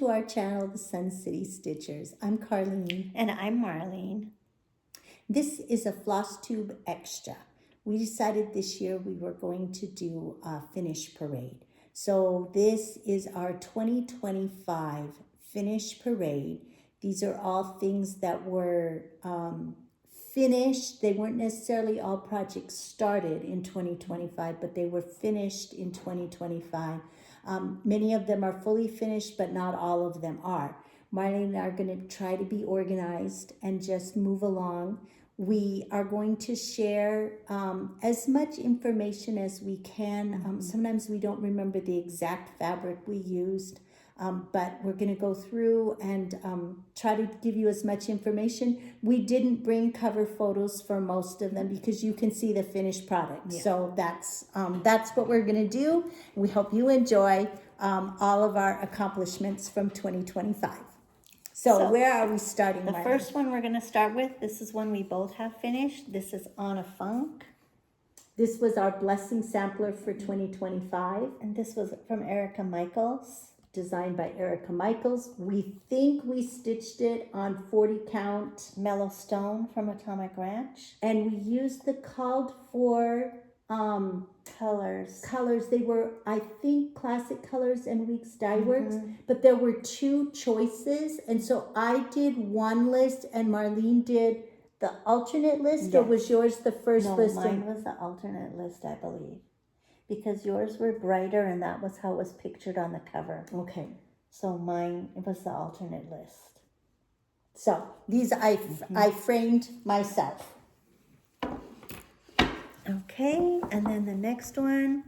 to our channel, the Sun City Stitchers. I'm Carlene. And I'm Marlene. This is a Flosstube extra. We decided this year we were going to do a finish parade. So this is our 2025 finish parade. These are all things that were finished. They weren't necessarily all projects started in 2025, but they were finished in 2025. Many of them are fully finished, but not all of them are. Marlene and I are going to try to be organized and just move along. We are going to share as much information as we can. Sometimes we don't remember the exact fabric we used, but we're going to go through and try to give you as much information. We didn't bring cover photos for most of them because you can see the finished product. Yeah. So that's what we're going to do. We hope you enjoy all of our accomplishments from 2025. So where are we starting? The first one we're going to start with, this is one we both have finished. This is On a Funk. This was our blessing sampler for 2025. And this was from Erica Michaels. Designed by Erica Michaels. We think we stitched it on 40 count. Mellow Stone from Atomic Ranch. And we used the called for colors. They were, I think, Classic Colors and Weeks Dye Works, but there were two choices, and so I did one list and Marlene did the alternate list. Yes. Or was yours the first list? No, mine was the alternate list, I believe, because yours were brighter and that was how it was pictured on the cover. Okay. So mine, it was the alternate list. So these I framed myself. Okay, and then the next one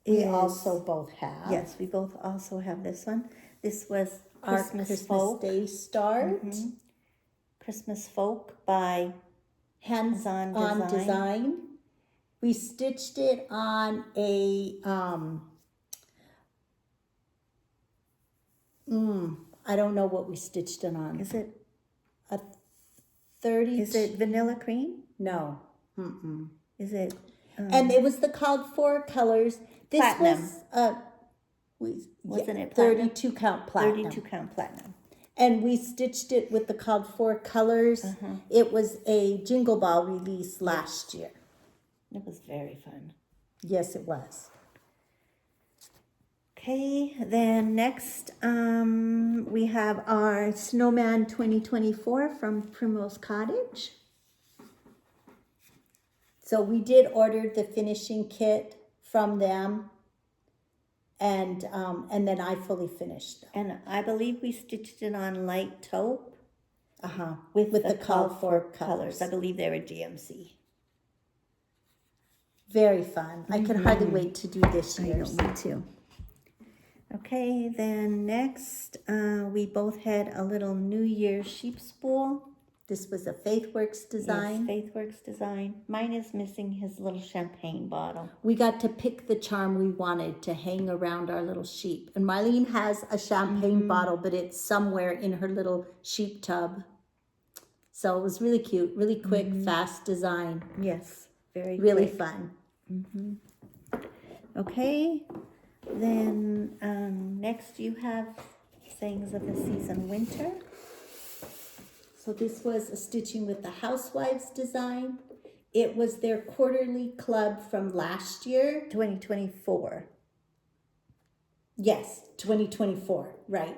we also both have. Yes, we both also have this one. This was our Christmas Folk. Day Start. Christmas Folk by Hands on Design. We stitched it on a I don't know what we stitched it on. Is it a 30? Is it vanilla cream? No. Is it? And it was the called for colors. This platinum. Wasn't it platinum? 32 count platinum. 32 count platinum. And we stitched it with the called for colors. It was a Jingle Ball release last year. It was very fun. Yes, it was. Okay, then next we have our Snowman 2024 from Primrose Cottage. So we did order the finishing kit from them, and then I fully finished them. And I believe we stitched it on light taupe. With the called for colors. I believe they were DMC. Very fun. I can hardly wait to do this year. Me too. Okay, then next we both had a little New Year's sheep spool. This was a Faithworks design. Yes, Faithworks design. Mine is missing his little champagne bottle. We got to pick the charm we wanted to hang around our little sheep. And Marlene has a champagne bottle, but it's somewhere in her little sheep tub. So it was really cute, really quick, fast design. Yes, very really quick. Fun. Okay, then next you have Sayings of the Season Winter. So this was a stitching with the Housewives design. It was their quarterly club from last year. 2024. Yes, 2024, right.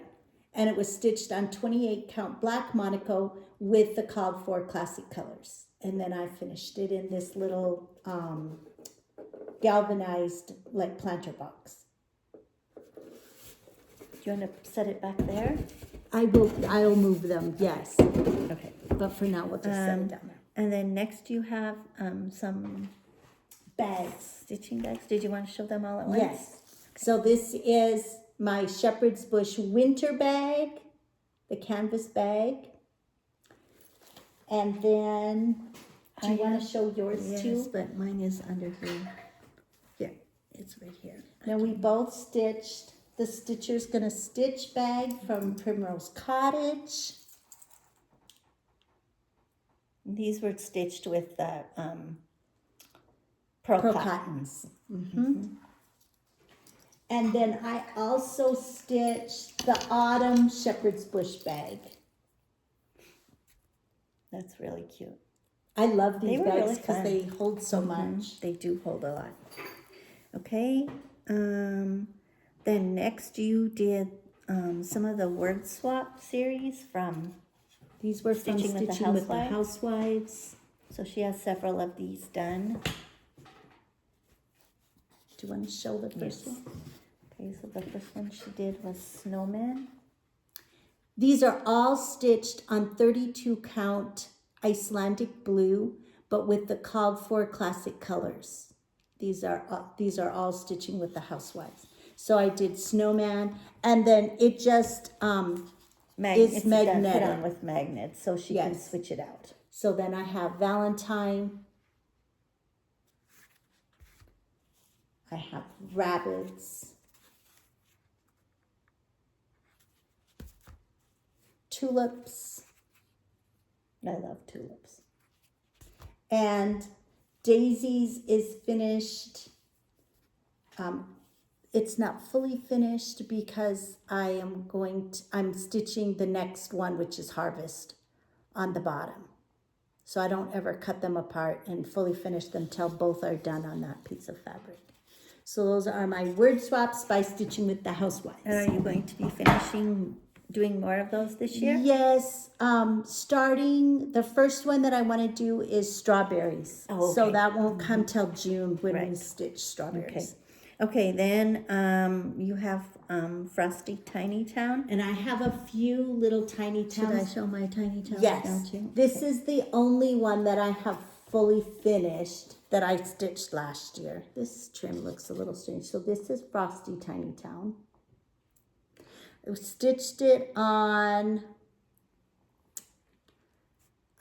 And it was stitched on 28 count black Monaco with the called for classic colors. And then I finished it in this little galvanized like planter box. Do you want to set it back there? I'll move them, yes. Okay. But for now, we'll just set it down there. And then next you have some bags, stitching bags. Did you want to show them all at once? Yes. So this is my Shepherd's Bush winter bag, the canvas bag. And then, do you want to show yours too? Yes, but mine is under here. Here, it's right here. Now we both stitched. The Stitcher's Gonna Stitch bag from Primrose Cottage. These were stitched with the Pearl Cottons. And then I also stitched the autumn shepherd's bush bag. That's really cute. I love They these were bags really because fun. they hold so much. They do hold a lot. Okay. Then next you did some of the word swap series from. These were from Stitching with the Stitching with the Housewives. Housewives. So she has several of these done. Do you want to show the first Yes. one? Okay, so the first one she did was Snowman. These are all stitched on 32 count Icelandic blue, but with the called for classic colors. These are all stitching with the Housewives. So I did Snowman, and then it just It's is magnetic. put on with magnets, so she can Yes. switch it out. So then I have Valentine. I have rabbits. Tulips. I love tulips. And daisies is finished. It's not fully finished because I'm stitching the next one, which is harvest, on the bottom. So I don't ever cut them apart and fully finish them till both are done on that piece of fabric. So those are my word swaps by Stitching with the Housewives. And are you going to be doing more of those this year? Yes, starting, the first one that I want to do is strawberries. Oh, So okay. that won't come till June when we Right. stitch strawberries. Okay, then you have Frosty Tiny Town. And I have a few little tiny Should I towns. show my tiny town? Yes, this is the only one that I have fully finished that I stitched last year. This trim looks a little strange. So this is Frosty Tiny Town. I stitched it on,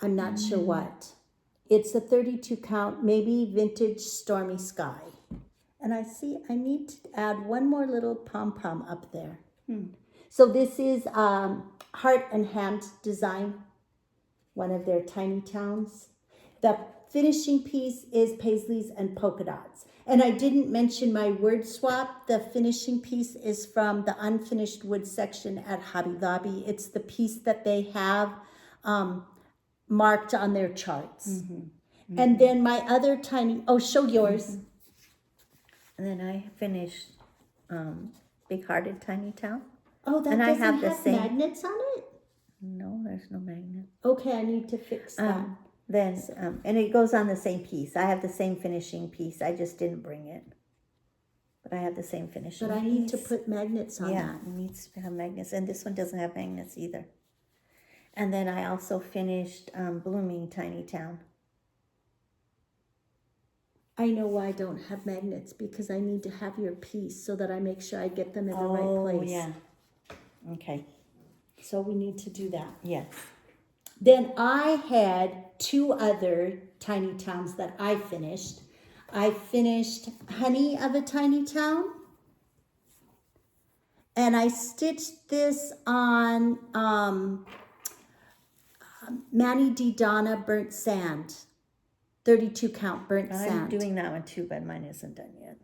I'm not sure what. It's a 32 count, maybe Vintage Stormy Sky. And I see I need to add one more little pom-pom up there. So this is Heart and Hand Design, one of their tiny towns. The finishing piece is Paisleys and polka dots. And I didn't mention my word swap. The finishing piece is from the unfinished wood section at Hobby Lobby. It's the piece that they have marked on their charts. And then my other show yours. And then I finished Big Hearted Tiny Town. Oh, that And I doesn't have the have same- magnets on it? No, there's no magnet. Okay, I need to fix that. Then and it goes on the same piece. I have the same finishing piece. I just didn't bring it. But I have the same finishing But I piece. need to put magnets on Yeah, that. it needs to have magnets. And this one doesn't have magnets either. And then I also finished Blooming Tiny Town. I know why I don't have magnets, because I need to have your piece so that I make sure I get them in the right place. Oh, yeah. Okay. So we need to do that. Yes. Then I had two other tiny towns that I finished. I finished Honey of a Tiny Town. And I stitched this on Manny D. Donna Burnt Sand. 32 count burnt I'm sand. doing that one too, but mine isn't done yet.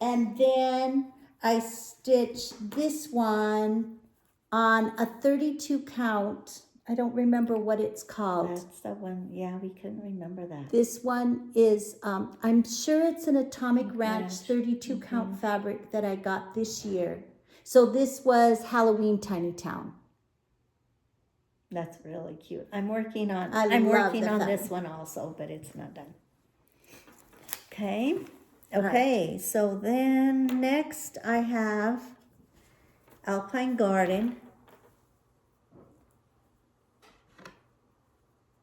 And then I stitched this one on a 32 count. I don't remember what it's called. That's the one. Yeah, we couldn't remember that. This one is, I'm sure it's an Atomic Ranch 32 count fabric that I got this year. So this was Halloween Tiny Town. That's really cute. I'm working on I love working the on fabric. this one also, but it's not done. Okay. Okay, so then next I have Alpine Garden.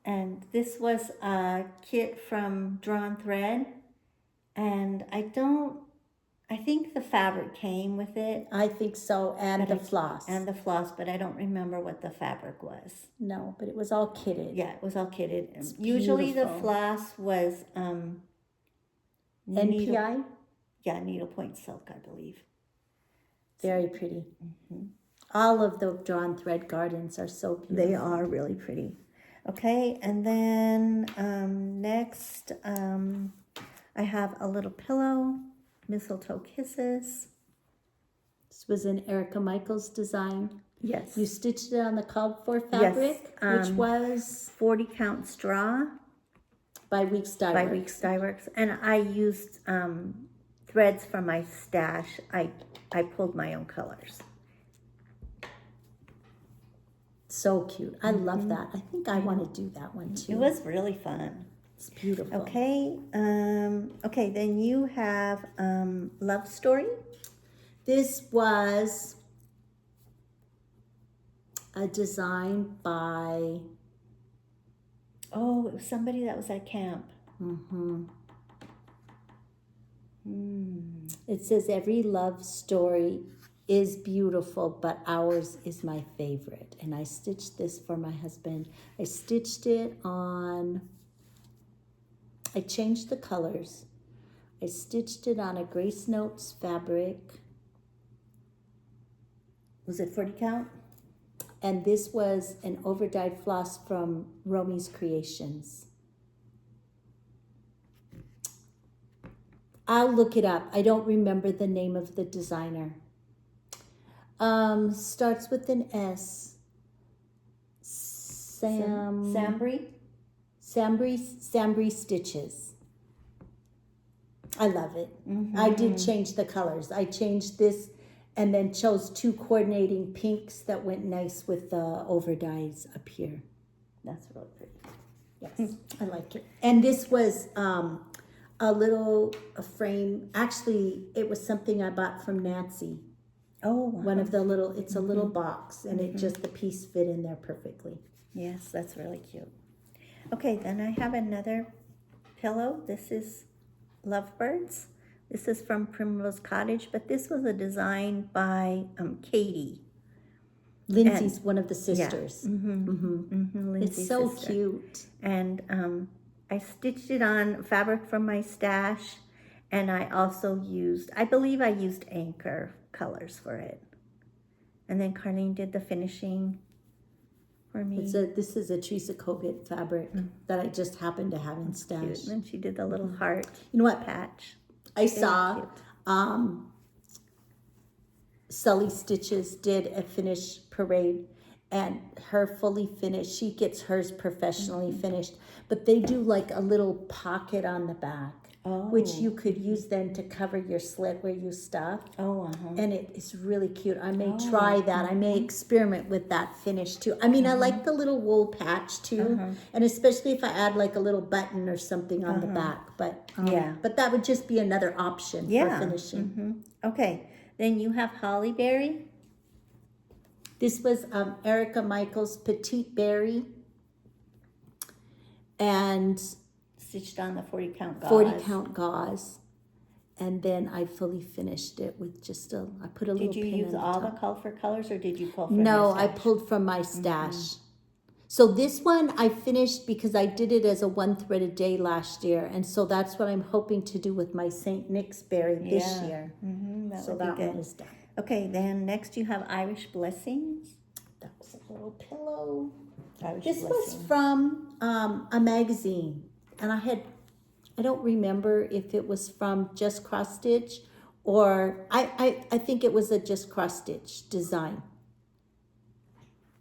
And this was a kit from Drawn Thread. And I think the fabric came with it. I think so, and the But floss. And the floss, but I don't remember what the fabric was. No, but it was all kitted. Yeah, it was all kitted. It's Usually the beautiful. floss was NPI? needlepoint silk, I believe. Very pretty. All of the Drawn Thread gardens are so beautiful. They are really pretty. Okay, and then next I have a little pillow, Mistletoe Kisses. This was an Erica Michaels design. Yes. You stitched it on the called for fabric, which was 40 count straw by Weeks Dye by Works. Weeks Dye Works. And I used threads from my stash. I pulled my own colors. So cute. I love that. I think I want to do that one too. It was really fun. It's beautiful. Okay. Okay, then you have Love Story. This was a design by... Oh, it was somebody that was at camp. It says, every love story is beautiful, but ours is my favorite. And I stitched this for my husband. I stitched it on... I changed the colors. I stitched it on a Grace Notes fabric. Was it 40 count? And this was an overdyed floss from Romy's Creations. I'll look it up. I don't remember the name of the designer. Starts with an S. Sambry? Sambry Stitches. I love it. I did change the colors. I changed this and then chose 2 coordinating pinks that went nice with the overdyes up here. That's really pretty. Yes, I like it. And this was a little frame. Actually, it was something I bought from Nancy. Oh, One of the little, it's a little box, and it just, the piece fit in there perfectly. Yes, that's really cute. Okay, then I have another pillow. This is Lovebirds. This is from Primrose Cottage, but this was a design by Katie. Lindsay's one of the sisters. Lindsay's It's so sister. cute. And I stitched it on fabric from my stash, and I also used, I believe I used Anchor colors for it. And then Carlene did the finishing for me. This is a Teresa Kogut fabric that I just happened to have in stash. Cute. And then she did the little heart You know what? patch. I Very saw cute. Sully Stitches did a finish parade, and her fully finished, she gets hers professionally finished, but they do like a little pocket on the back, which you could use then to cover your slit where you stuff. And it is really cute. I may try that. I may experiment with that finish too. I mean, I like the little wool patch too, and especially if I add like a little button or something on the back. But but that would just be another option for finishing. Okay, then you have Hollyberry. This was Erica Michaels Petite Berry, and Stitched on the 40 count gauze. 40 count gauze. And then I fully finished it with just I put a little Did you pin use on all the the top. color for colors, or did you pull from No, your I stash? pulled from my stash. So this one I finished because I did it as a 1 thread a day last year. And so that's what I'm hoping to do with my St. Nick's berry this year. That So would be that good. one is done. Okay, then next you have Irish Blessings. That was a little pillow. Irish This was Blessing. from a magazine. And I don't remember if it was from Just Cross Stitch or I think it was a Just Cross Stitch design.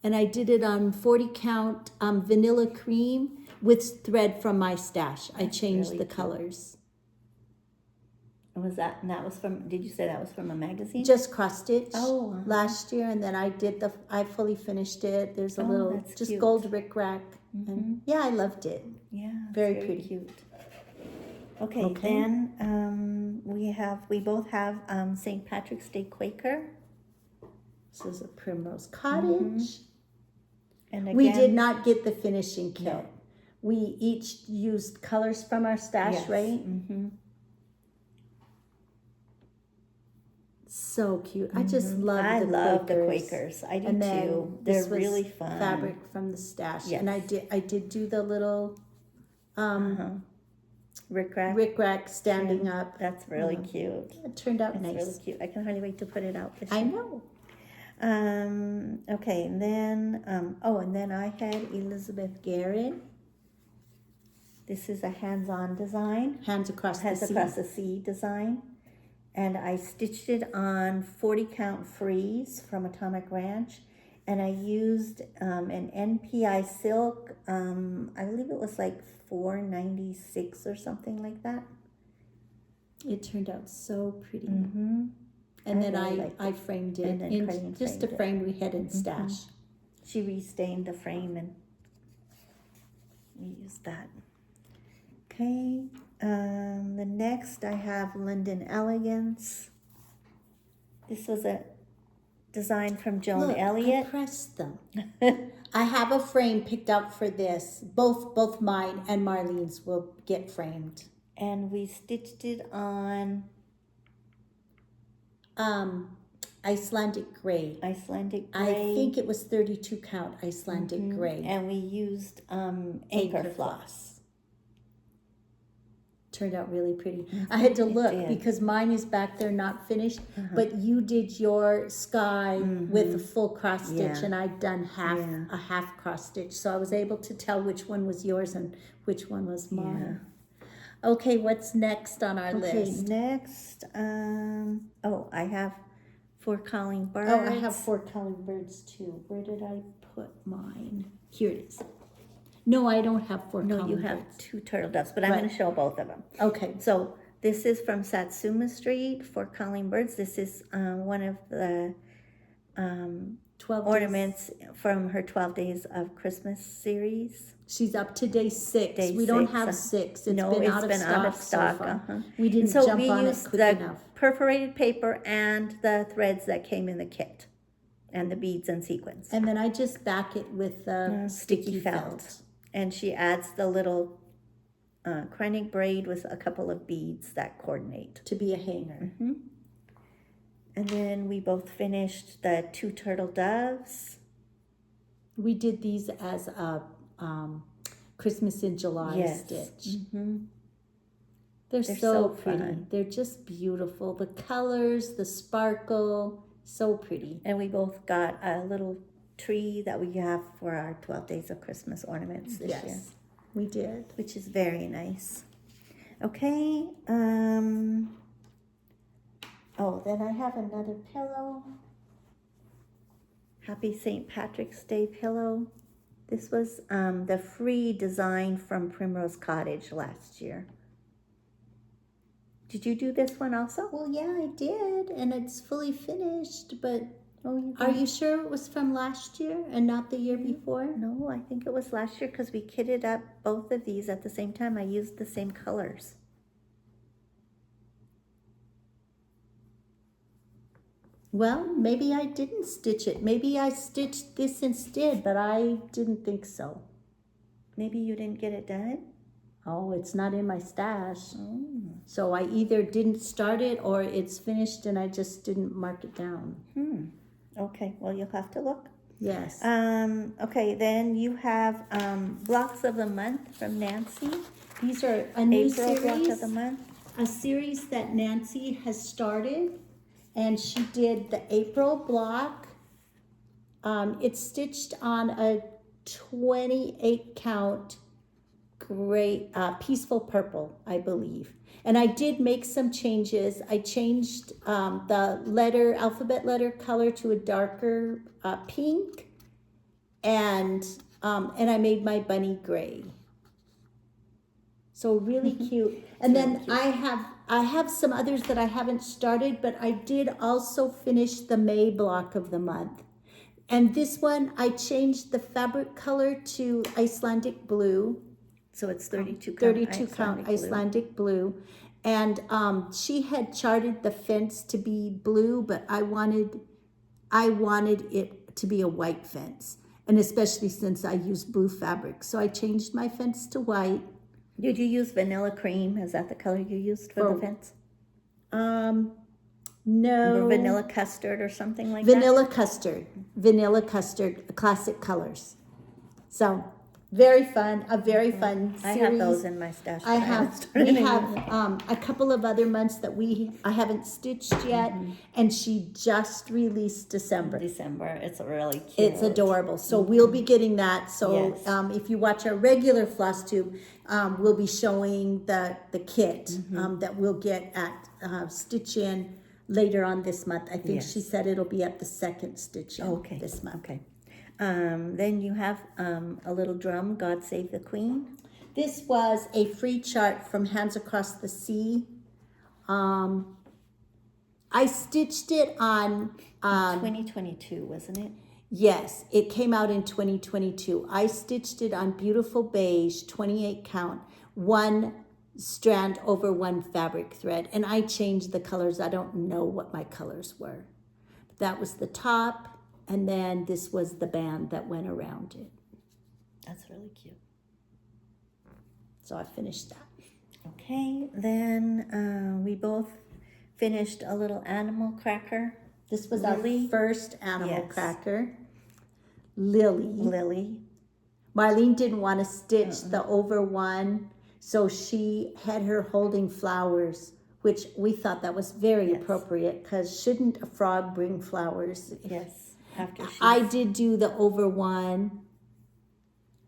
And I did it on 40 count vanilla cream with thread from my stash. I changed really the cute. colors. And that was from, did you say that was from a magazine? Just Cross Stitch Oh, last year, and then I fully finished it. There's a little that's just cute. gold rickrack. And yeah, I loved it. Yeah, it's Very pretty. cute. Okay, then we both have St. Patrick's Day Quaker. This is a Primrose Cottage. And again, We did not get the finishing kit. No. We each used colors from our stash, Yes. right? So cute. I just love I the love the Quakers. Quakers. I do And then too. this They're was really fun. fabric from the stash. Yes. And I did do the little Rickrack. standing up. That's really cute. It turned out That's nice. really cute. I can hardly wait to put it out this I year. know. Okay, and then and then I had Elizabeth Garrod. This is a hands-on design. Hands across the Hands sea. across the sea design. and I stitched it on 40 count freeze from Atomic Ranch, and I used an NPI silk. I believe it was like $4.96 or something like that. It turned out so pretty. Mm-hmm. And then really liked I framed it And then in Cardinal just a framed it. frame we had in stash. She restained the frame and we used that. Okay, the next I have Linden Elegance. This was a design from Joan Look, I Elliott. pressed them. I have a frame picked up for this. Both mine and Marlene's will get framed. And we stitched it on Icelandic gray. Icelandic gray. I think it was 32 count Icelandic gray. And we used anchor floss. Turned out really pretty. I had to look did. because mine is back there not finished, but you did your sky with a full cross stitch, Yeah. and I'd done a half cross stitch, so I was able to tell which one was yours and which one was mine. Okay, what's next on our list? Next, I have 4 calling birds. Oh, I have 4 calling birds too. Where did I put mine? Here it is. No, I don't have 4 No, calling you have birds. 2 turtle doves, but I'm going to show both of them. Okay. So this is from Satsuma Street for calling birds. This is one of the 12 ornaments from her 12 Days of Christmas series. She's up to day 6. Day we don't 6. have 6. It's No, been, it's out, of been stock out of stock. so far. Uh-huh. We didn't So jump we on it used quick the enough. perforated paper and the threads that came in the kit, and the beads and sequins. And then I just back it with sticky felt. And she adds the little Kreinig braid with a couple of beads that coordinate. To be a hanger. And then we both finished the 2 turtle doves. We did these as a Christmas in July stitch. They're so pretty. fun. They're just beautiful. The colors, the sparkle, so pretty. And we both got a little tree that we have for our 12 Days of Christmas ornaments this year. We did. Which is very nice. Okay. Then I have another pillow. Happy St. Patrick's Day pillow. This was the free design from Primrose Cottage last year. Did you do this one also? Well, yeah, I did. And it's fully finished, but Oh, are you sure it was from last year and not the year before? No, I think it was last year because we kitted up both of these at the same time. I used the same colors. Well, maybe I didn't stitch it. Maybe I stitched this instead, but I didn't think so. Maybe you didn't get it done? Oh, it's not in my stash. So I either didn't start it or it's finished and I just didn't mark it down. Okay, well, you'll have to look. Yes. Okay, then you have Blocks of the Month from Nancy. These are a new April Block of series, the Month. a series that Nancy has started, and she did the April block. It's stitched on a 28 count gray, peaceful purple, I believe. And I did make some changes. I changed the alphabet letter color to a darker pink, and I made my bunny gray. So really cute. And then I have some others that I haven't started, but I did also finish the May block of the month. And this one, I changed the fabric color to Icelandic blue. So it's 32 count 32 count Icelandic blue. And she had charted the fence to be blue, but I wanted it to be a white fence. And especially since I used blue fabric. So I changed my fence to white. Did you use vanilla cream? Is that the color you used for the fence? No. Or vanilla custard or something like Vanilla custard, classic colors. So Very fun, a very fun series. I have those in my stash. I but haven't have, started we any have a couple of other months that I haven't stitched yet, and she just released December. December. It's really cute. It's adorable. So we'll be getting that. So Yes. if you watch our regular Flosstube, we'll be showing the kit that we'll get at Stitch In later on this month. I think she Yes. said it'll be at the second Stitch In Okay. this month. Okay. Then you have a little drum, God Save the Queen. This was a free chart from Hands Across the Sea. I stitched it on 2022, wasn't it? yes, it came out in 2022. I stitched it on beautiful beige, 28 count, one strand over one fabric thread, and I changed the colors. I don't know what my colors were. That was the top, and then this was the band that went around it. That's really cute. So I finished that. Okay, then we both finished a little animal cracker. This was Lily. our first animal Yes. cracker. Lily. Lily. Marlene didn't want to stitch the over one, so she had her holding flowers, which we thought that was very Yes. appropriate, because shouldn't a frog bring flowers? Yes. I did do the over one.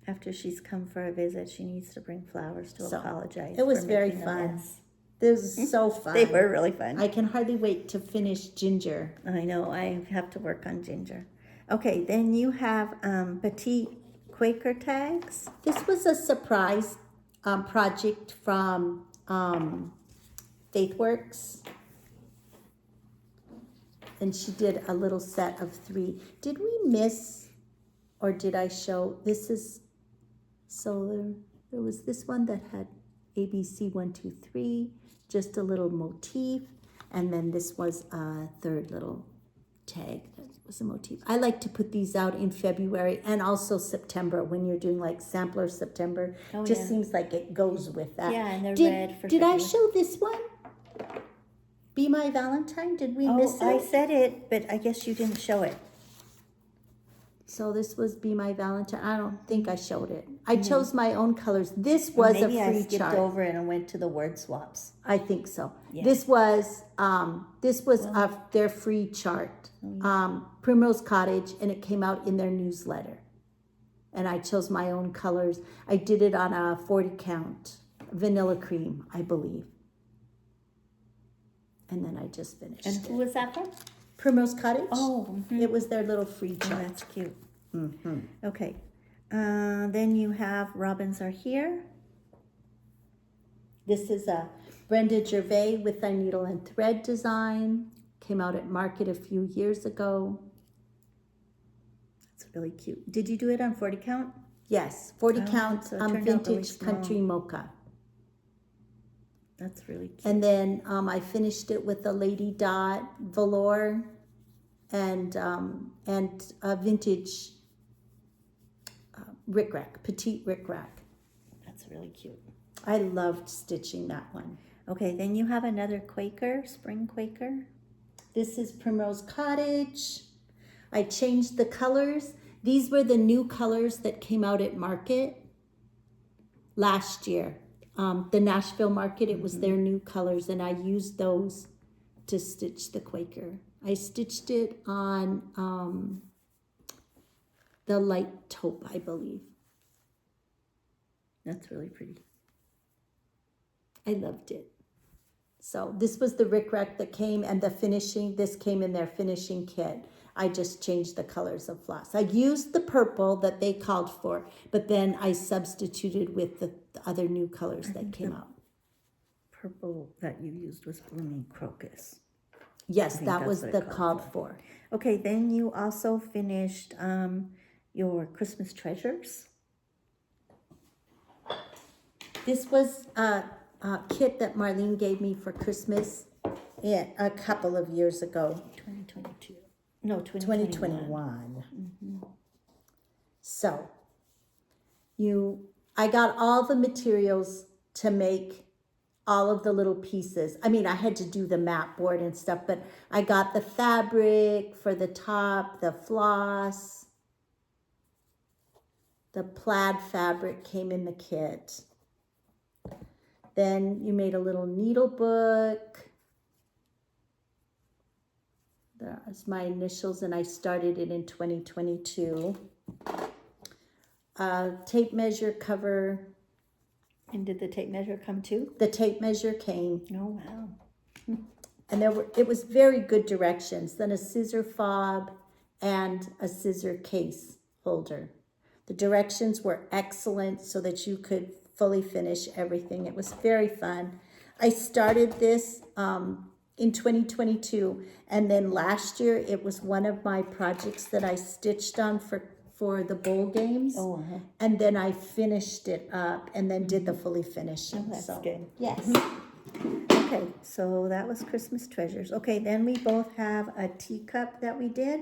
After she's come for a visit, she needs to bring flowers to So, apologize. it was for very making a fun. mess. This was so fun. They were really fun. I can hardly wait to finish Ginger. I know, I have to work on Ginger. Okay, then you have petite Quaker tags. This was a surprise project from Faithworks. And she did a little set of 3. Did we miss, or did I show, this is, so there was this one that had ABC 1, 2, 3, just a little motif. And then this was a third little tag that was a motif. I like to put these out in February and also September when you're doing like sampler September. Oh, Just yeah. seems like it goes with that. Yeah, and they're did, red for Did I February. show this one? Be My Valentine? Did we miss Oh, I it? said it, but I guess you didn't show it. So this was Be My Valentine. I don't think I showed it. I chose my own colors. This was Maybe a I free skipped chart. over it and went to the word swaps. I think so. Yeah. This was their free chart, Primrose Cottage, and it came out in their newsletter. And I chose my own colors. I did it on a 40 count, vanilla cream, I believe. And then I just finished And it. who was that from? Primrose Cottage. Oh, It was their little free oh, chart. that's cute. Okay, then you have Robins Are Here. This is a Brenda Gervais with a needle and thread design. Came out at market a few years ago. That's really cute. Did you do it on 40 count? Yes, 40 Oh, count so it turned out really vintage small. country mocha. That's really cute. And then I finished it with a Lady Dot velour and a vintage rickrack, petite rickrack. That's really cute. I loved stitching that one. Okay, then you have another Quaker, spring Quaker. This is Primrose Cottage. I changed the colors. These were the new colors that came out at market last year. The Nashville market, it was their new colors, and I used those to stitch the Quaker. I stitched it on the light taupe, I believe. That's really pretty. I loved it. So this was the rickrack that came, and the finishing, this came in their finishing kit. I just changed the colors of floss. I used the purple that they called for, but then I substituted with the other new colors that came out. Purple that you used was blooming crocus. Yes, think that that's was what it the called called for. Okay, then you also finished your Christmas treasures. This was a kit that Marlene gave me for Christmas a couple of years ago. 2022. No, 2021. 2021. So, I got all the materials to make all of the little pieces. I mean, I had to do the mat board and stuff, but I got the fabric for the top, the floss. The plaid fabric came in the kit. Then you made a little needle book. That's my initials, and I started it in 2022. Tape measure cover. And did the tape measure come too? The tape measure came. Oh, wow. And it was very good directions. Then a scissor fob and a scissor case holder. The directions were excellent so that you could fully finish everything. It was very fun. I started this in 2022, and then last year it was one of my projects that I stitched on for the bowl games. Oh, uh-huh. And then I finished it up and then did the fully finishing. Oh, that's so, good. Yes. Okay, so that was Christmas treasures. Okay, then we both have a teacup that we did.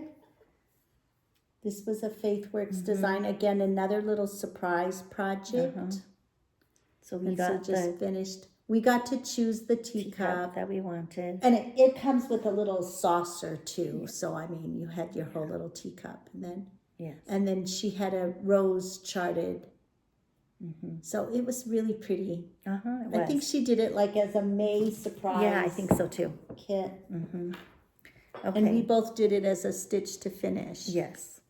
This was a FaithWorks design. Again, another little surprise project. So we And got so just the finished. We got to choose the teacup teacup. that we wanted. And it comes with a little saucer too. So, I mean, you had your whole little teacup. Yes. And then she had a rose charted. So it was really pretty. Uh-huh, I think she did it like as a May surprise. Yeah, I think so too. Kit. Okay. And we both did it as a stitch to finish. Yes.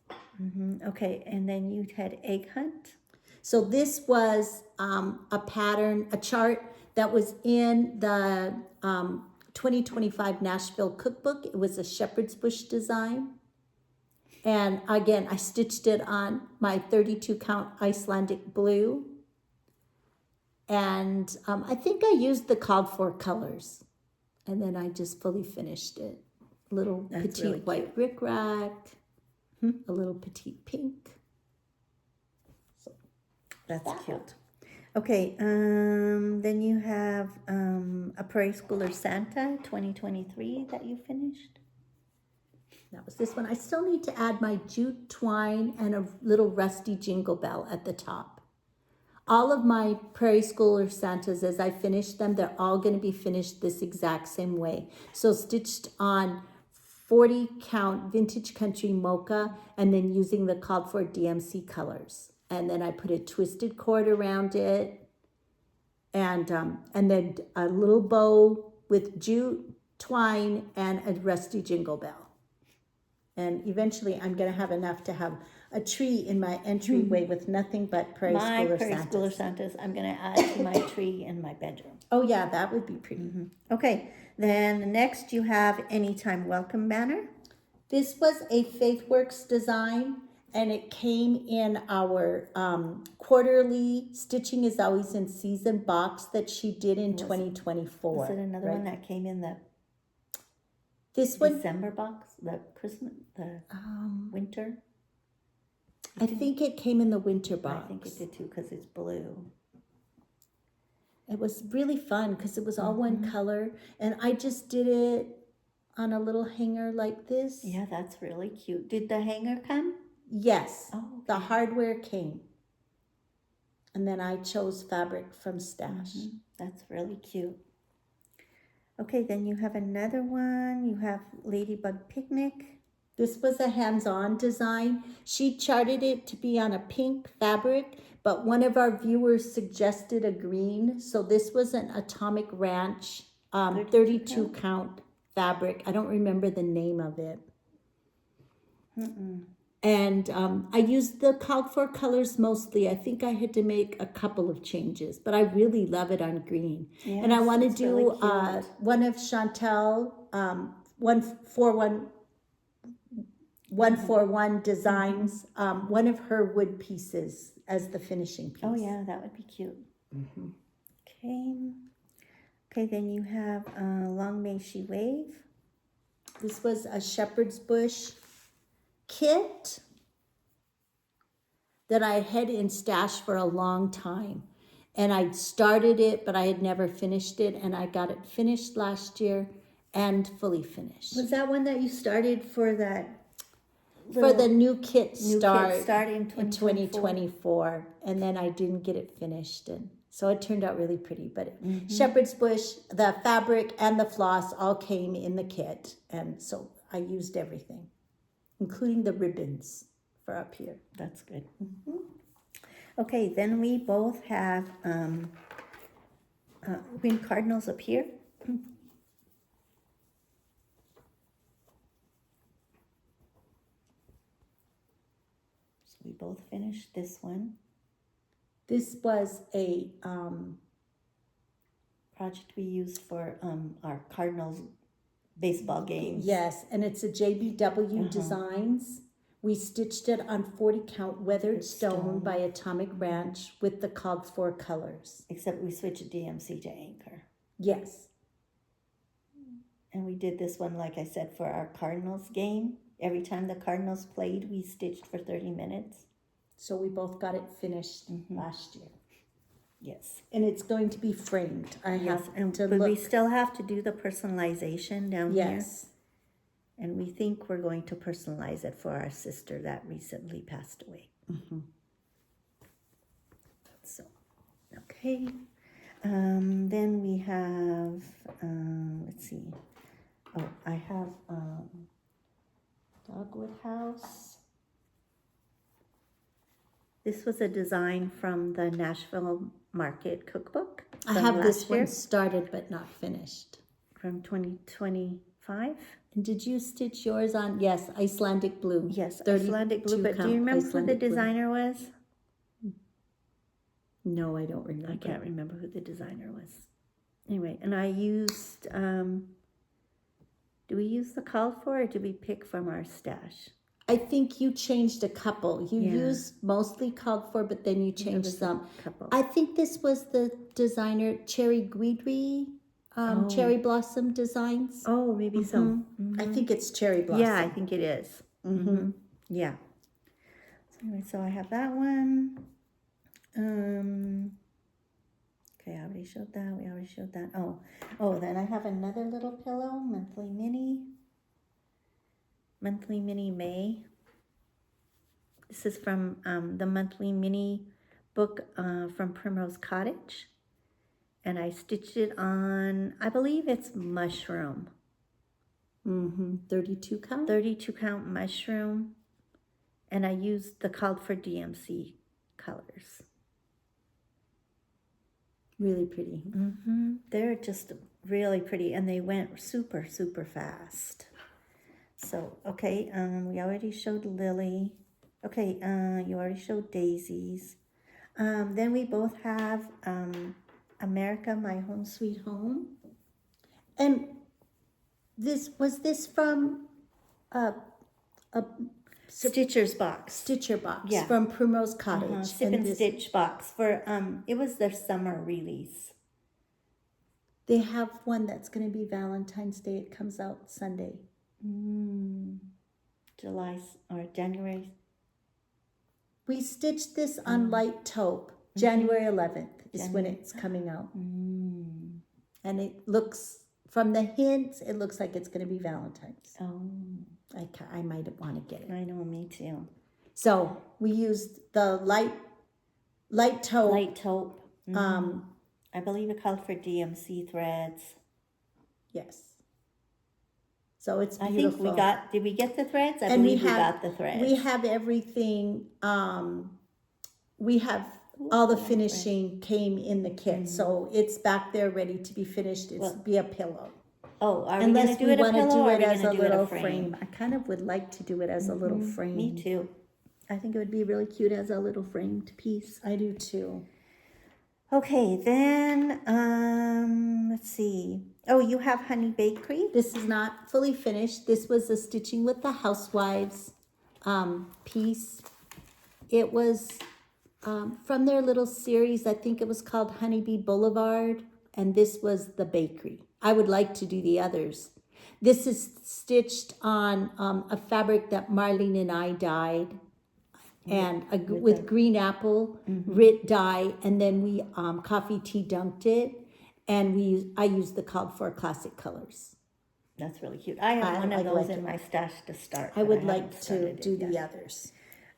Okay, and then you had egg hunt. So this was a pattern, a chart that was in the 2025 Nashville Cookbook. It was a shepherd's bush design. And again, I stitched it on my 32 count Icelandic blue. And I think I used the called for colors. And then I just fully finished it. Little That's petite really white rickrack, a little petite pink. That's cute. Okay, then you have a Prairie Schooler Santa 2023 that you finished. That was this one. I still need to add my jute twine and a little rusty jingle bell at the top. All of my Prairie Schooler Santas, as I finish them, they're all going to be finished this exact same way. So stitched on 40 count Vintage Country Mocha and then using the called for DMC colors. And then I put a twisted cord around it and then a little bow with jute twine and a rusty jingle bell. And eventually I'm going to have enough to have a tree in my entryway with nothing but Prairie Schooler Prairie Santas. Schooler Santas, I'm going to add to my tree in my bedroom. Oh yeah, that would be pretty. Okay, then next you have Anytime Welcome banner. This was a FaithWorks design, and it came in our quarterly Stitching is Always in Season box that she did in 2024. Was it another one that came in the This one, December box, the Christmas, the winter? I think it came in the winter box. I think it did too because it's blue. It was really fun because it was all one color, and I just did it on a little hanger like this. Yeah, that's really cute. Did the hanger come? Yes, Oh, okay. the hardware came. And then I chose fabric from stash. That's really cute. Okay, then you have another one. You have Ladybug Picnic. This was a hands-on design. She charted it to be on a pink fabric, but one of our viewers suggested a green. So this was an Atomic Ranch 32 count fabric. I don't remember the name of it. And I used the called for colors mostly. I think I had to make a couple of changes, but I really love it on green. Yes, and I want to it's do really cute. one of Chantel 141 designs, one of her wood pieces as the finishing piece. Oh yeah, that would be cute. Okay. Okay, then you have Long May She Wave. This was a shepherd's bush kit that I had in stash for a long time. And I started it, but I had never finished it. And I got it finished last year and fully finished. Was that one that you started for that? For the new kit start starting in 2024. And then I didn't get it finished. And so it turned out really pretty. But shepherd's bush, the fabric, and the floss all came in the kit. And so I used everything, including the ribbons for up here. That's good. Okay, then we both have when Cardinals Appear. So we both finished this one. This was a Project we used for our Cardinals baseball games. yes, and it's a JBW Designs. We stitched it on 40 count weathered stone by Atomic Ranch with the called for colors. Except we switched DMC to anchor. Yes. And we did this one, like I said, for our Cardinals game. Every time the Cardinals played, we stitched for 30 minutes. So we both got it finished last year. Yes. And it's going to be framed. I have to But look. we still have to do the personalization down here. Yes. And we think we're going to personalize it for our sister that recently passed away. So, okay. Then we have, let's see. Oh, I have Dogwood House. This was a design from the Nashville Market Cookbook. I from have last this year, one started but not finished. from 2025. And did you stitch yours on? Yes, Icelandic blue. Yes, 32 Icelandic blue. But do count you remember who the Icelandic blue. designer was? No, I don't remember. I can't remember who the designer was. Anyway, and I used, do we use the called for or do we pick from our stash? I think you changed a couple. You Yeah. used mostly called for, but then you changed was a some. couple. I think this was the designer Cherry Guidry, Cherry Blossom Designs. Oh, maybe so. I think it's Cherry Blossom. Yeah, I think it is. Yeah. So anyway, so I have that one. Okay, I already showed that. We already showed that. Oh, then I have another little pillow, monthly mini May. This is from the monthly mini book from Primrose Cottage, and I stitched it on, I believe it's mushroom. 32 count. 32 count mushroom, and I used the called for DMC colors. Really pretty. They're just really pretty, and they went super, super fast. So, okay, we already showed Lily. Okay, you already showed daisies. Then we both have America, My Home Sweet Home. And this was this from a Stitcher's box. Stitcher box Yeah. from Primrose Cottage. Sip and this- Stitch box for, it was their summer release. They have one that's going to be Valentine's Day. It comes out Sunday. January. We stitched this on light taupe. January 11th is when it's coming out. And it looks, from the hints, it looks like it's going to be Valentine's. Oh, I might want to get it. I know, me too. So we used the light taupe. Light taupe. I believe it called for DMC threads. Yes. So it's I beautiful. think did we get the threads? I And believe we got the threads. We have everything. We have all the finishing came in the kit, so it's back there ready to be finished. It's be a pillow. Oh, are we going to do it a wanna pillow or are we as going a to do it a little frame? I kind of would like to do it as a little frame. Me too. I think it would be really cute as a little framed piece. I do too. Okay, then, let's see. Oh, you have Honey Bakery? This is not fully finished. This was a Stitching with the Housewives piece. It was from their little series. I think it was called Honeybee Boulevard, and this was the bakery. I would like to do the others. This is stitched on a fabric that Marlene and I dyed, and with green apple Rit dye, and then we coffee tea dunked it, and I used the called for classic colors. That's really cute. I have one of those in my stash to start. I would like to do the others.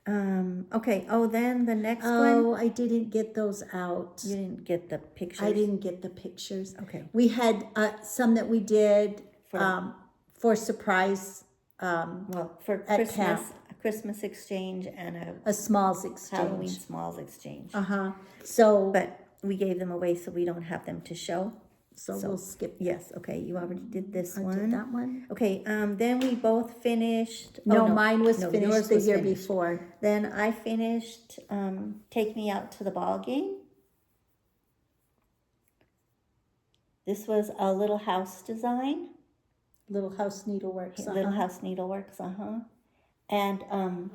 Okay. Oh, then the next one. Oh, I didn't get those out. You didn't get the pictures. I didn't get the pictures. Okay. We had some that we did for surprise. Well, for at Christmas, camp. Christmas exchange and A smalls exchange. Halloween smalls exchange. So, But we gave them away so we don't have them to show. so we'll skip. Yes, okay, you already did this I one. did that one. Okay, then we both finished. No, mine was yours finished the was year finished. before. Then I finished Take Me Out to the Ball Game. This was a little house design. Little House Needleworks. Little House Needleworks, And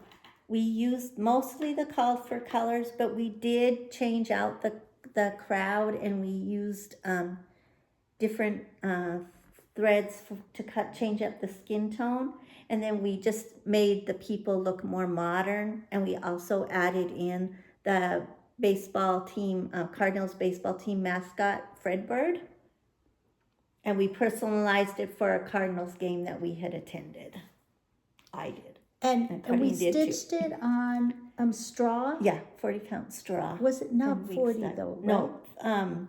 we used mostly the called for colors, but we did change out the crowd, and we used different threads to change up the skin tone. And then we just made the people look more modern, and we also added in the baseball team, Cardinals baseball team mascot, Fredbird. And we personalized it for a Cardinals game that we had attended. I did. And we stitched it on straw? Yeah, 40 count straw. Was it not 40 though? Right? No,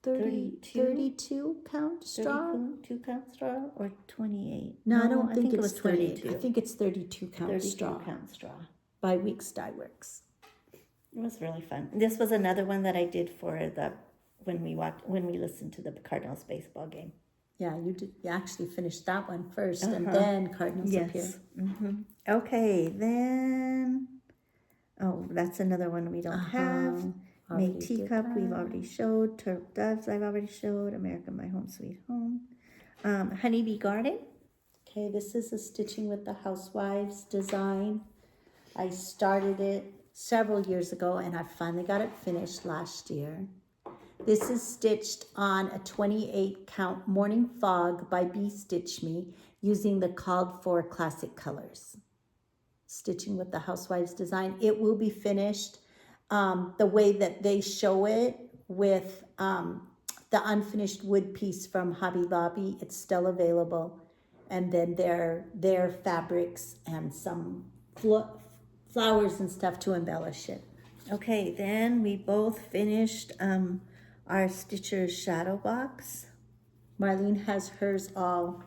32 count straw? 32 count straw or 28? No, I don't think it it's was 32. I think it's 32 count 32 straw count straw. by Weeks Dye Works. It was really fun. This was another one that I did for when we listened to the Cardinals baseball game. Yeah, you did. You actually finished that one first, and then Cardinals Appear. Okay, then. Oh, that's another one we don't have. Make Teacup, we've already showed. Turtle Doves, I've already showed. America, My Home, Sweet Home. Honeybee Garden. Okay, this is a Stitching with the Housewives design. I started it several years ago, and I finally got it finished last year. This is stitched on a 28 count Morning Fog by Bee Stitch Me using the called for classic colors. Stitching with the Housewives design. It will be finished the way that they show it with the unfinished wood piece from Hobby Lobby. It's still available. And then their fabrics and some flowers and stuff to embellish it. Okay, then we both finished our Stitcher's shadow box. Marlene has hers all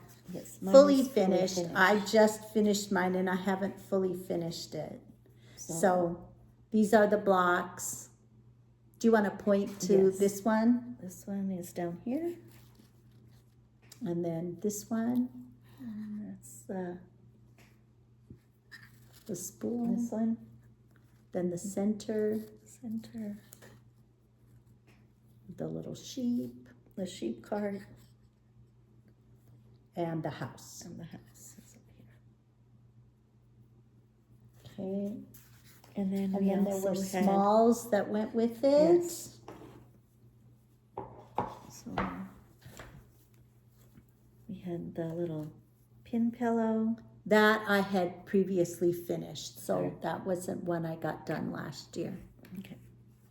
Mine fully is finished. I just finished mine and I haven't fully finished it. So these are the blocks. Do you want to point to this one? This one is down here. And then this one. And that's the spool. this one. Then the center. Center. The little sheep. The sheep card. And the house. And the house is up here. Okay. And then there were smalls that went with it. Yes. So we had the little pin pillow. That I had previously finished, so that wasn't one I got done last year. Okay.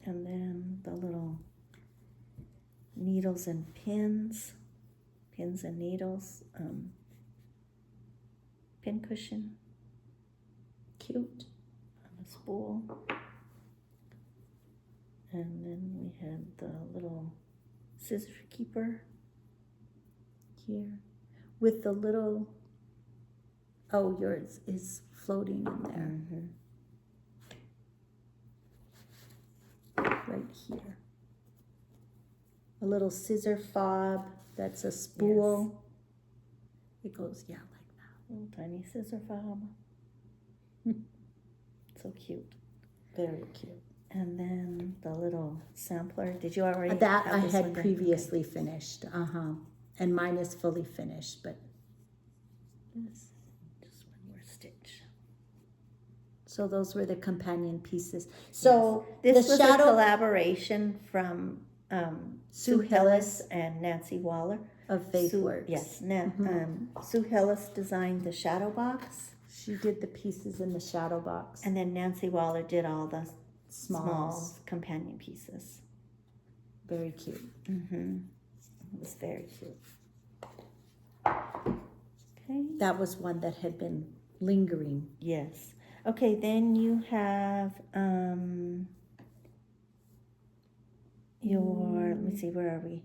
And then the little needles and pins and needles, pin cushion. Cute. On a spool. And then we had the little scissor keeper. Here. With the little, yours is floating in there. Right here. A little scissor fob. That's a spool. Yes. It goes, like that. Little tiny scissor fob. So cute. Very cute. And then the little sampler. Did you already? That I had previously finished. And mine is fully finished, but this just one more stitch. So those were the companion pieces. So this was a collaboration from Sue Hillis and Nancy Waller of Faith Works. Yes, Sue Hillis designed the shadow box. She did the pieces in the shadow box. And then Nancy Waller did all the small companion pieces. Very cute. It was very cute. Okay. That was one that had been lingering. Yes. Okay, then you have your, let me see, where are we?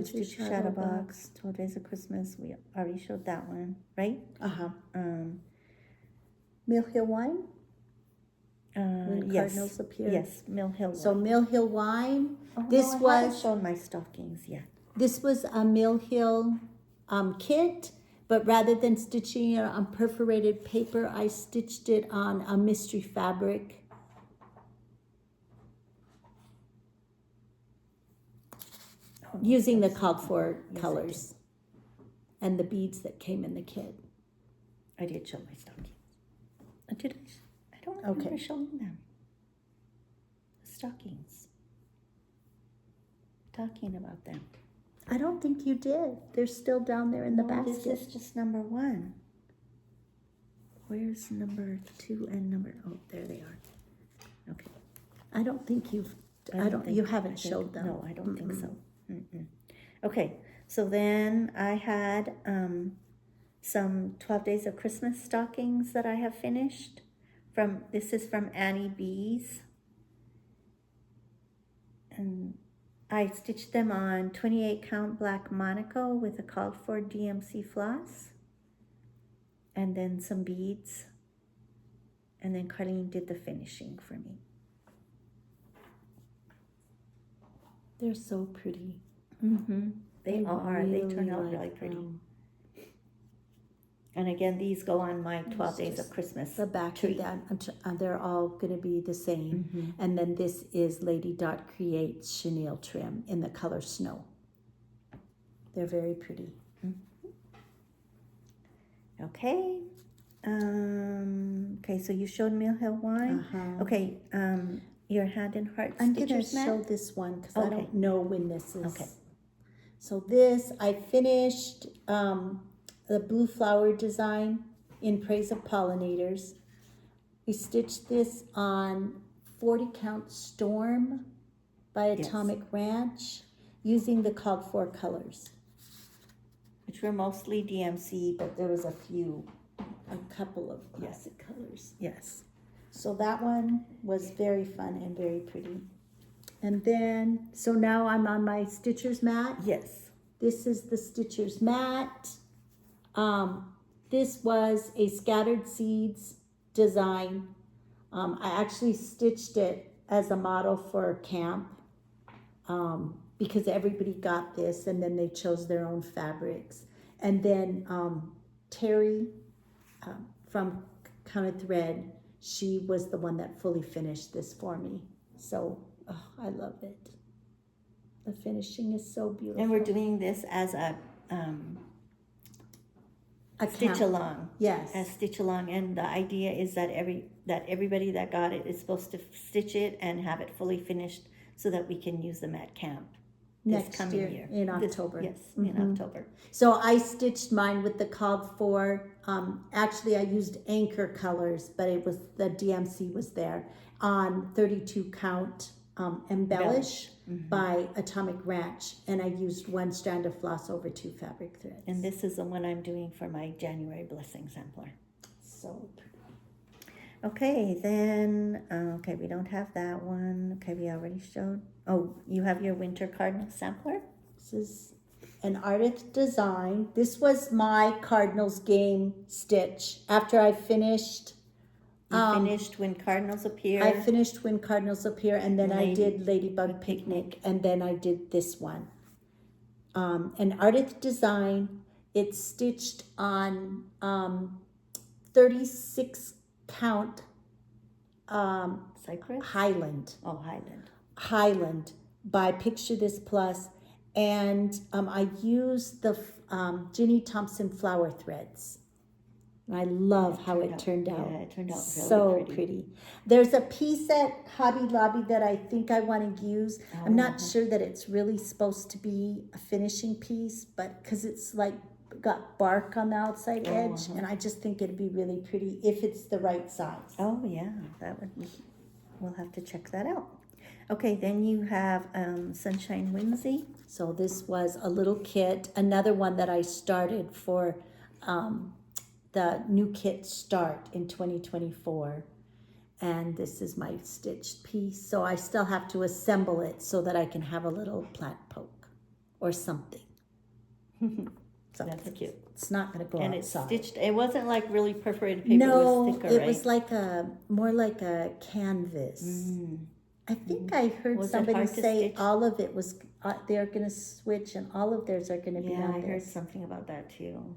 Stitch Shadow Box, 12 Days of Christmas. We already showed that one, right? Milh wine? When Yes. Cardinals Appear? Yes, Milh. So Milh wine. Oh, This no, I haven't was shown my stockings yet. this was a Milh kit, but rather than stitching it on perforated paper, I stitched it on a mystery fabric. Using the called for colors and the beads that came in the kit. I did show my stockings. Did I? I don't remember showing them. The stockings. Talking about them. I don't think you did. They're still down there in the No, basket. this is just number 1. Where's number 2 and number? Oh, there they are. Okay. I don't think you've. You haven't showed them. No, I don't think so. Okay, so then I had some 12 Days of Christmas stockings that I have finished. This is from Annie B's. And I stitched them on 28 count black Monaco with a called for DMC floss. And then some beads. And then Carlene did the finishing for me. They're so pretty. They are. They turn out like really pretty. And again, these go on my 12 Days of Christmas. The back tree. of that, they're all going to be the same. And then this is Lady Dot Creates chenille trim in the color Snow. They're very pretty. Okay. Okay, so you showed Milh wine. Okay, your hand and heart I'm going to stitchers mat. show this one because I Okay. don't know when this is. Okay. So this, I finished the blue flower design in Praise of Pollinators. We stitched this on 40 count Storm by Atomic Ranch using the called for colors. Which were mostly DMC, but there was a couple of classic colors. Yes. So that one was very fun and very pretty. And then, so now I'm on my Stitcher's mat. Yes. This is the Stitcher's mat. This was a scattered seeds design. I actually stitched it as a model for camp because everybody got this and then they chose their own fabrics. And then Terry from Counted Thread, she was the one that fully finished this for me. So I love it. The finishing is so beautiful. And we're doing this as a stitch along. Yes. As stitch along, and the idea is that everybody that got it is supposed to stitch it and have it fully finished so that we can use them at camp next year in October. In October. So I stitched mine with the called for. Actually, I used anchor colors, but it was the DMC was there on 32 count embellish by Atomic Ranch, and I used 1 strand of floss over 2 fabric threads. And this is the one I'm doing for my January Blessing sampler. So okay, then okay, we don't have that one. Okay, we already showed. Oh, you have your Winter Cardinal sampler. this is an artist design. This was my Cardinals game stitch after I finished. You finished When Cardinals Appear. I finished When Cardinals Appear, and then I did Ladybug Picnic, and then I did this one. An artist design. It's stitched on 36 count Cypress? Highland. Oh, Highland. Highland by Picture This Plus, and I used the Ginny Thompson flower threads. I love how it turned out. Yeah, it turned out really so pretty. There's a piece at Hobby Lobby that I think I want to use. I'm not sure that it's really supposed to be a finishing piece, but because it's like got bark on the outside edge, and I just think it'd be really pretty if it's the right size. Oh yeah, that would. We'll have to check that out. Okay, then you have Sunshine Whimsy. So this was a little kit, another one that I started for the new kit start in 2024. And this is my stitched piece. So I still have to assemble it so that I can have a little plant poke or something. So That's cute. it's not going to go And it's outside. stitched. It wasn't like really perforated paper. No, it was thicker, it right? was like more like a canvas. I think I heard Was it somebody hard to say stitch? all of it was, they're going to switch and all of theirs are going to be Yeah, on I heard this. something about that too.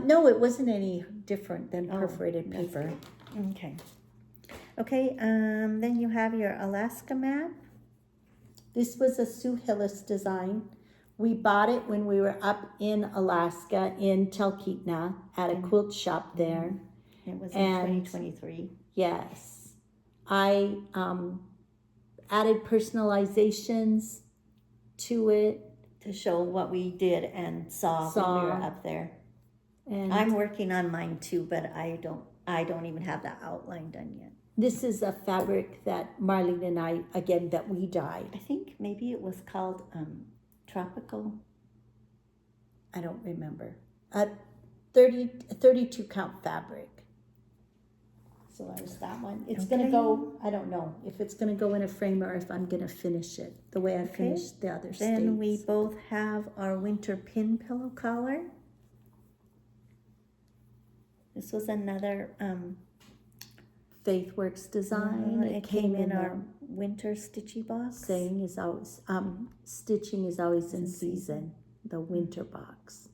No, it wasn't any different than Oh, perforated that's paper. Okay. Okay, then you have your Alaska map. This was a Sue Hillis design. We bought it when we were up in Alaska in Talkeetna at a quilt shop there. It was in And 2023. yes, I added personalizations to it. To show what we did and saw when we were up there. And I'm working on mine too, but I don't even have the outline done yet. this is a fabric that Marlene and I, again, that we dyed. I think maybe it was called Tropical. I don't remember. 32 count fabric. So there's that one. It's going to go, I don't know if it's going to go in a frame or if I'm going to finish it the way I finished the other Then states. we both have our winter pin pillow collar. This was another Faithworks design. it came in our winter stitchy box. Saying is always, stitching is always in season, the winter box.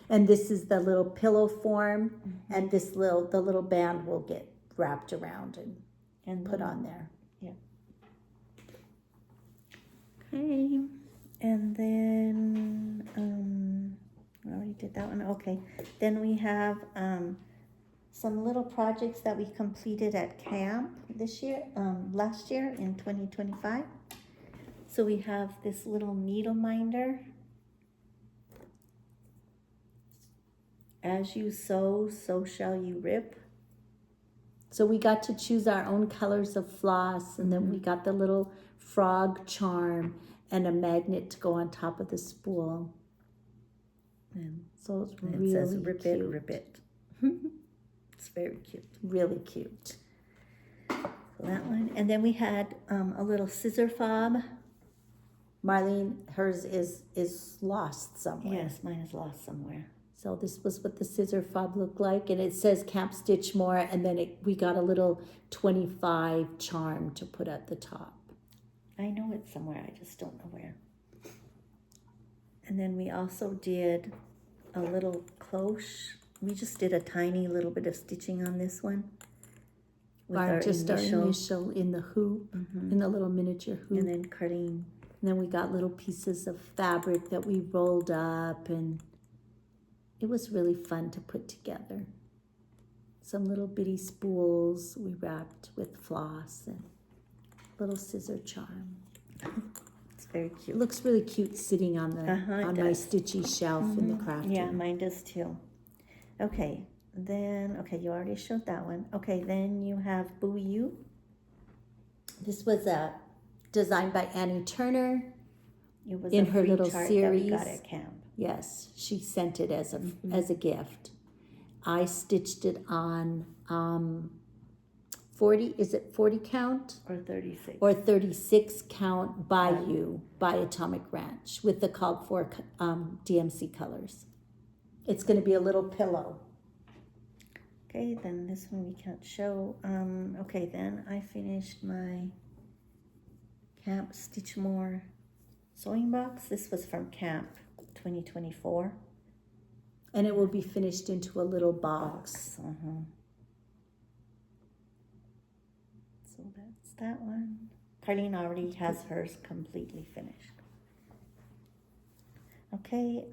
And this is the little pillow form, and the little band will get wrapped around and put on there. Yeah. Okay, and then I already did that one. Okay, then we have some little projects that we completed at camp last year in 2025. So we have this little needle minder. As you sow, so shall you rip. So we got to choose our own colors of floss, and then we got the little frog charm and a magnet to go on top of the spool. And so it's it really says rip cute. it, rip it. It's very cute. Really cute. So that one. And then we had a little scissor fob. Marlene, hers is lost somewhere. Yes, mine is lost somewhere. So this was what the scissor fob looked like, and it says Camp Stitch More, and then we got a little 25 charm to put at the top. I know it's somewhere, I just don't know where. And then we also did a little cloche. We just did a tiny little bit of stitching on this one. With Our initial in the hoop, in the little miniature hoop. And then cutting. And then we got little pieces of fabric that we rolled up, and it was really fun to put together. Some little bitty spools we wrapped with floss and little scissor charm. It's very It cute. looks really cute sitting on the on my does. stitchy shelf in the craft Yeah, room. mine does too. Okay, then, okay, you already showed that one. Okay, then you have Boo You. This was designed by Annie Turner. It was In a her free little chart series. that we got at camp. Yes, she sent it as a gift. I stitched it on 40, is it 40 count? Or 36. Or 36 count by Atomic Ranch with the called for DMC colors. It's going to be a little pillow. Okay, then this one we can't show. Okay, then I finished my Camp Stitch More sewing box. This was from Camp 2024. And it will be finished into a little box. So that's that one. Carlene already has hers completely finished. Okay,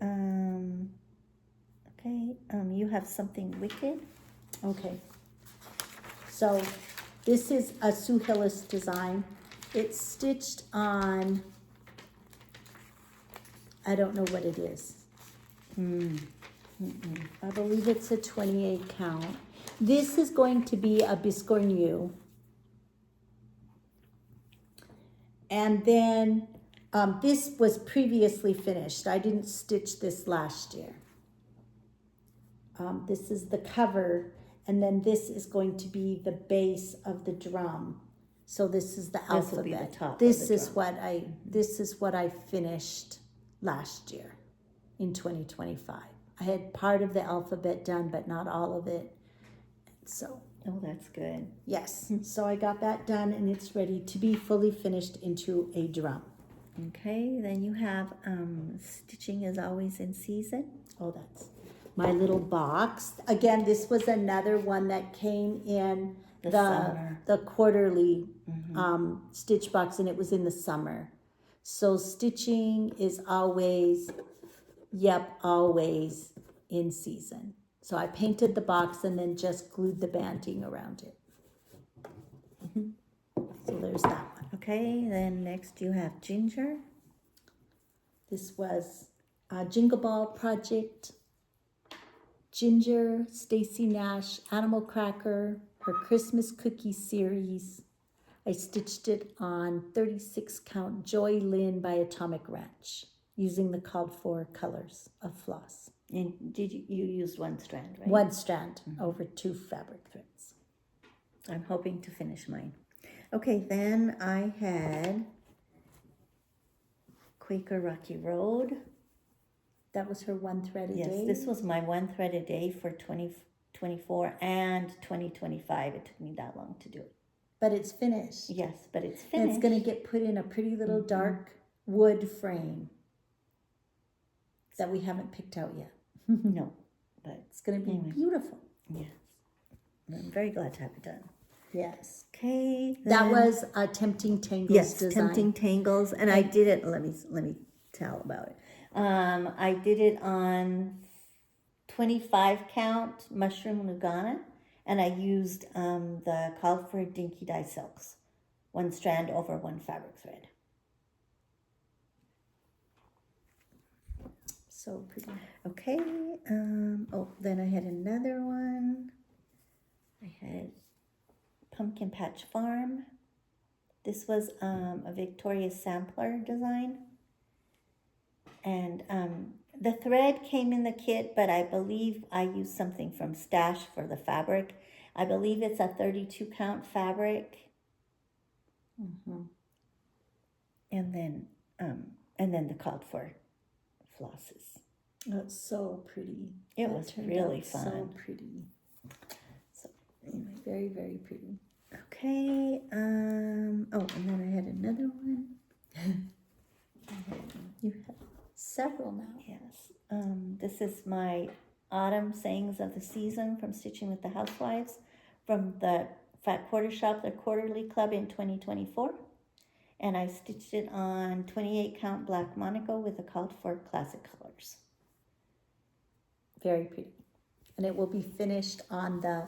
you have something wicked. Okay. So this is a Sue Hillis design. It's stitched on, I don't know what it is. I believe it's a 28 count. This is going to be a biscornu. And then this was previously finished. I didn't stitch this last year. This is the cover, and then this is going to be the base of the drum. So this is the alphabet. This will be the top This of the is drum. what I finished last year in 2025. I had part of the alphabet done, but not all of it. So, Oh, that's good. yes. So I got that done, and it's ready to be fully finished into a drum. Okay, then you have stitching is always in season. Oh, that's my little box. Again, this was another one that came in The summer. the quarterly stitch box, and it was in the summer. So stitching is always, always in season. So I painted the box and then just glued the banding around it. So there's that one. Okay, then next you have ginger. This was a Jingle Ball project. Ginger, Stacy Nash, Animal Cracker, her Christmas cookie series. I stitched it on 36 count Joy Lynn by Atomic Ranch using the called for colors of floss. And did you used one strand, right? One strand over 2 fabric threads. I'm hoping to finish mine. Okay, then I had Quaker Rocky Road. That was her 1 thread a Yes, day. this was my 1 thread a day for 2024 and 2025. It took me that long to do it. But it's finished. Yes, but it's And finished. it's going to get put in a pretty little dark wood frame that we haven't picked out yet. No, but It's going to be beautiful. yes. I'm very glad to have it done. Yes. Okay. That then- was a Tempting Tangles yes, design. Tempting Tangles, and I did it. Let me tell about it. I did it on 25 count mushroom Lugana, and I used the called for Dinky Dye silks, 1 strand over 1 fabric thread. So pretty. Okay. Then I had another one. I had Pumpkin Patch Farm. This was a Victoria Sampler design. And the thread came in the kit, but I believe I used something from Stash for the fabric. I believe it's a 32 count fabric. And then the called for flosses. That's so pretty. It That was turned really out fun. So pretty. So, Very, very pretty. okay. And then I had another one. You have several now. Yes. This is my autumn sayings of the season from Stitching with the Housewives from the Fat Quarter Shop, the Quarterly Club in 2024. And I stitched it on 28 count black Monaco with a called for classic colors. Very pretty. And it will be finished on the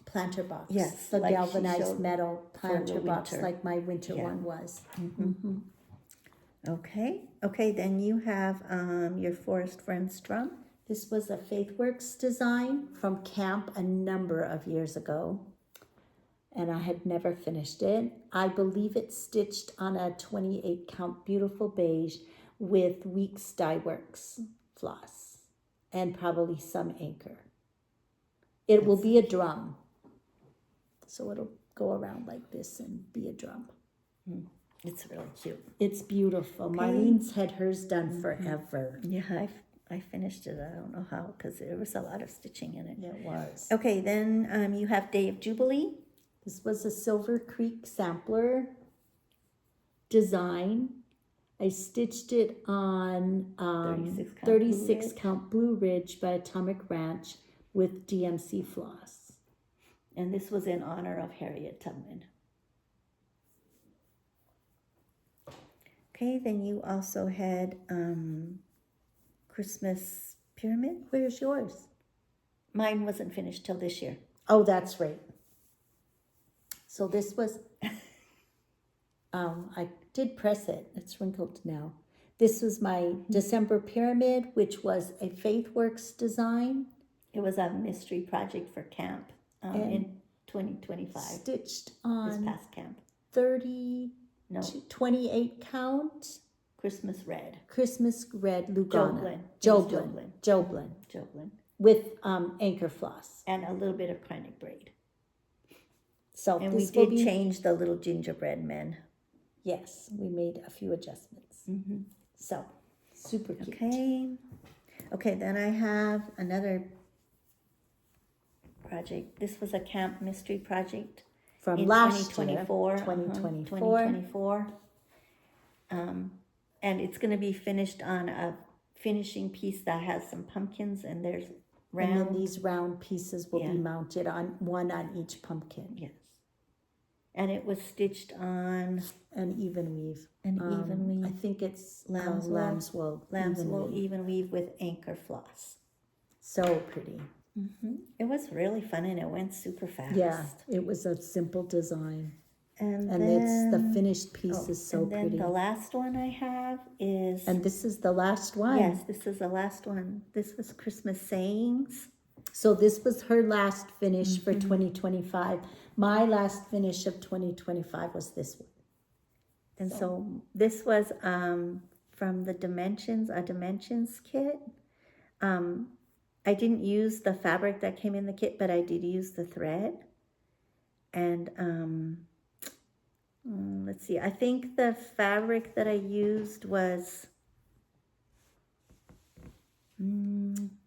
planter box. Yes, The like she galvanized showed metal planter the box winter. like my winter Yeah. one was. Okay, then you have your Forest Friends drum. This was a Faithworks design from camp a number of years ago, and I had never finished it. I believe it's stitched on a 28 count beautiful beige with Weeks Dye Works floss and probably some anchor. It will be a drum, so it'll go around like this and be a drum. It's really cute. It's beautiful. Marlene's had hers done forever. Yeah, I finished it. I don't know how because there was a lot of stitching in it. It was. Okay, then you have Day of Jubilee. This was a Silver Creek sampler design. I stitched it on 36 count Blue Ridge by Atomic Ranch with DMC floss. And this was in honor of Harriet Tubman. Okay, then you also had Christmas Pyramid. Where's yours? Mine wasn't finished till this year. Oh, that's right. So this was, I did press it. It's wrinkled now. This was my December Pyramid, which was a Faithworks design. It was a mystery project for camp in 2025. Stitched This on past camp. 28 count Christmas Red. Christmas red Lugana. Joblin. Joblin. With anchor floss. And a little bit of chronic braid. So And we this will did be, change the little gingerbread men. yes, we made a few adjustments. So Super cute. Okay, then I have another project. This was a camp mystery project From in last 2024. year, 2024. 2024. And it's going to be finished on a finishing piece that has some pumpkins, and there's round. And then these round pieces will be mounted on one on each pumpkin. Yes. And it was stitched on An even weave. even weave. I think it's Lamb's wool. even weave with anchor floss. So pretty. It was really fun, and it went super fast. Yeah, it was a simple design. And And then, it's the finished piece is so and then pretty. the last one I have is... And this is the last one. Yes, this is the last one. This was Christmas sayings. So this was her last finish for 2025. My last finish of 2025 was this one. And so this was from the Dimensions kit. I didn't use the fabric that came in the kit, but I did use the thread. And let's see, I think the fabric that I used was...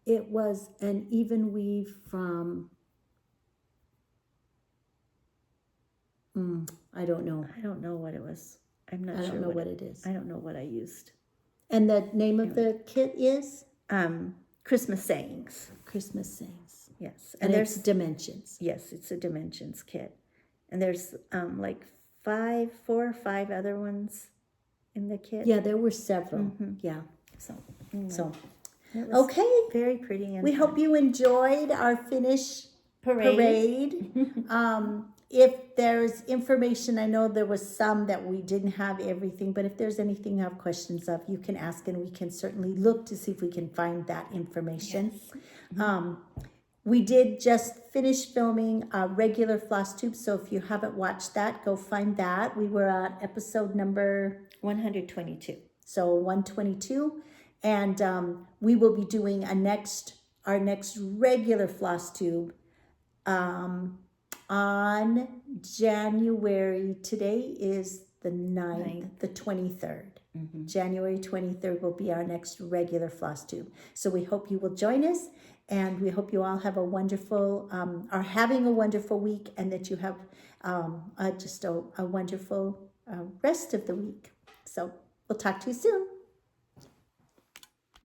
It was an even weave from... I don't know. I don't know what it was. I'm not sure. I don't know what it is. I don't know what I used. And the name of the kit is? Christmas sayings. Christmas Sayings. Yes. And there's Dimensions. Yes, it's a Dimensions kit. And there's like 4 or 5 other ones in the kit. Yeah, there were several. Yeah. So Okay. very pretty. And We hope you enjoyed our finish parade. If there's information, I know there was some that we didn't have everything, but if there's anything you have questions of, you can ask, and we can certainly look to see if we can find that information. Yes. We did just finish filming a regular Flosstube, so if you haven't watched that, go find that. We were at episode number 122. So 122, and we will be doing our next regular Flosstube on January. Today is the 9th, the 23rd. January 23rd will be our next regular Flosstube. So we hope you will join us, and we hope you all have a wonderful, are having a wonderful week, and that you have just a wonderful rest of the week. So we'll talk to you soon.